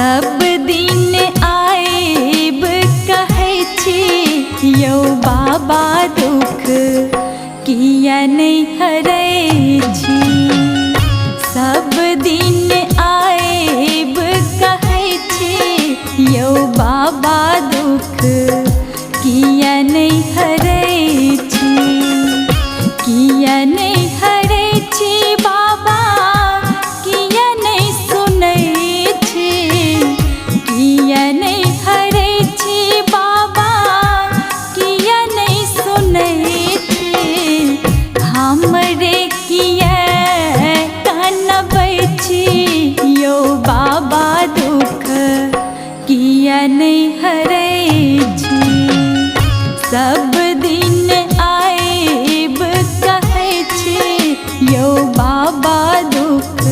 सब दिन आएब कहै छी यौ बाबा दुख किया नहीं हरै छी। सब दिन आएब कहै छी यौ बाबा दुख किया नहीं हरै छी। किया नहीं हरै छी बाबा किया नहीं सुनै छी। किया नहीं हरै छी बाबा किया नहीं सुनै छी। हमरे किया कानबै छी यौ बाबा दुख किया नहीं हरै छी। सब दिन आएब कहै छी यौ बाबा दुख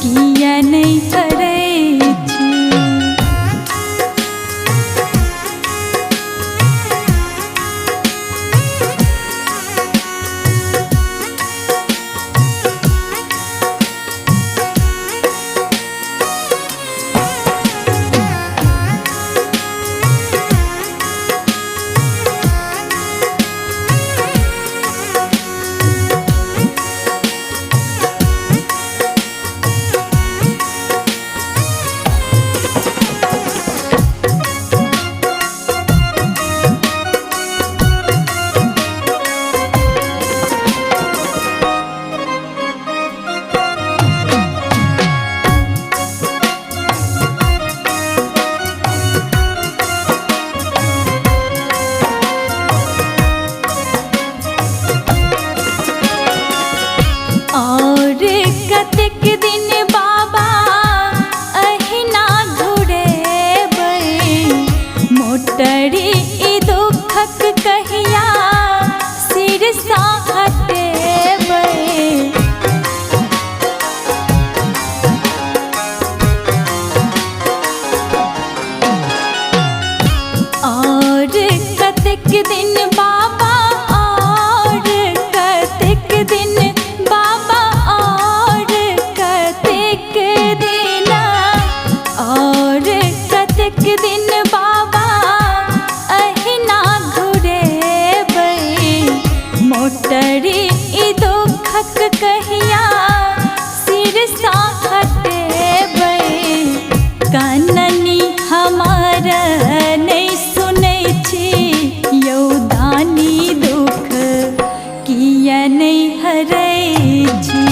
किया नहीं हरै छी। और कतेक दिन बाबा अहिना घुरेबै मोटरी ई दुखक कहिया सिर सा हटेबै। और कतेक दिन बाबा और कतेक दिन बाबा और कतेक दिन और कतेक दिन बाबा अहिना घुरेबै मोटरी ई दुखक कहिया सिर सा हटेबै। काननी हमार नहीं सुनै छी यौ दानी दुख किया नहीं हरै छी।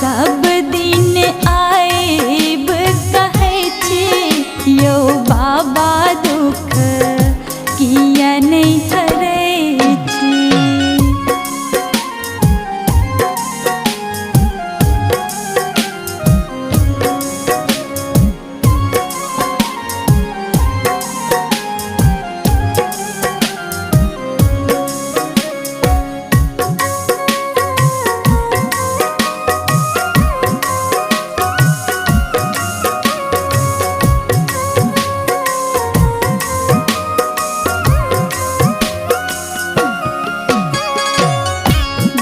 सब दिन आएब कहै छी यौ बाबा दुख किया नहीं हरै छी।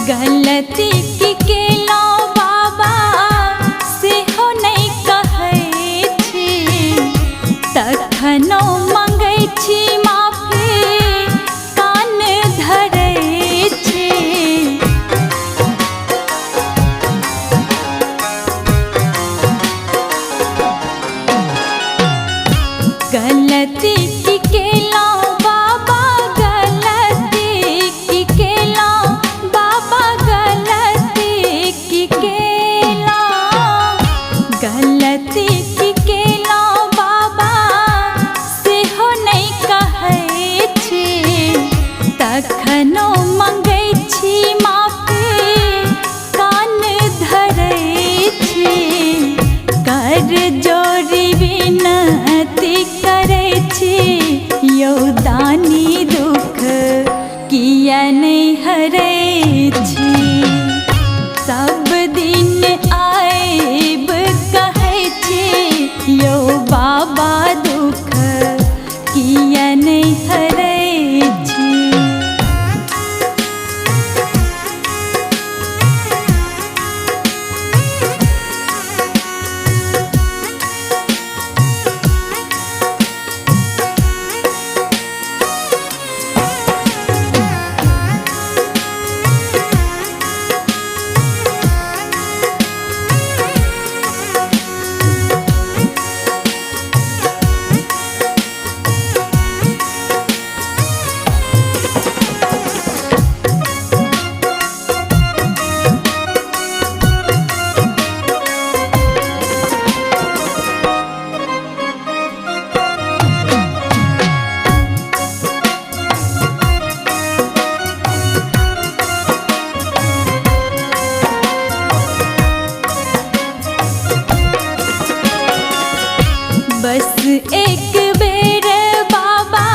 गलती की केलौ बाबा सेहो नहीं कहै छी। तखनो मंगै छी माफी कान धरै छी। गलती की केलौ बाबा गलती की केलौ बाबा गलती की केलौ। गलती की केलौ बाबा सेहो नहीं कहै छी। तखनो मंगै छी माफी कान धरै छी। कर जोरी विनती करै छी यौ दानी दुख किया नहीं हरै छी। सब दिन आएब कहै छी यौ बाबा दुख किया नहीं हरै छी। एक बेर बाबा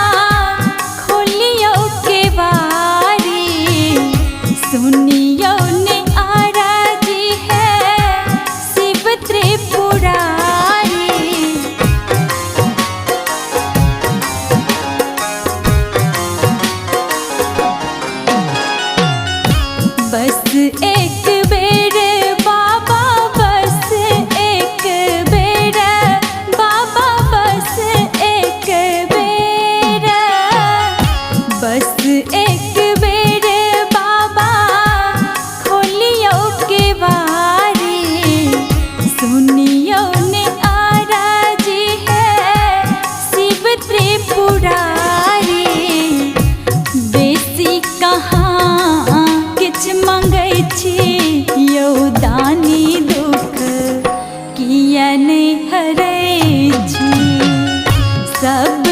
खोलियो के बारी, सुनियो ने आराजी है शिव त्रिपुरारी। बस एक बेर बाबा, बस एक बेर बाबा, बस एक बेर, बस एक बेर बाबा खोलियो के बारी, सुनियो ने आराजी है शिव त्रिपुरारी। बेसी कहाँ किछ मंगै छी यौ दानी, दुख किया नहि हरै छी, सब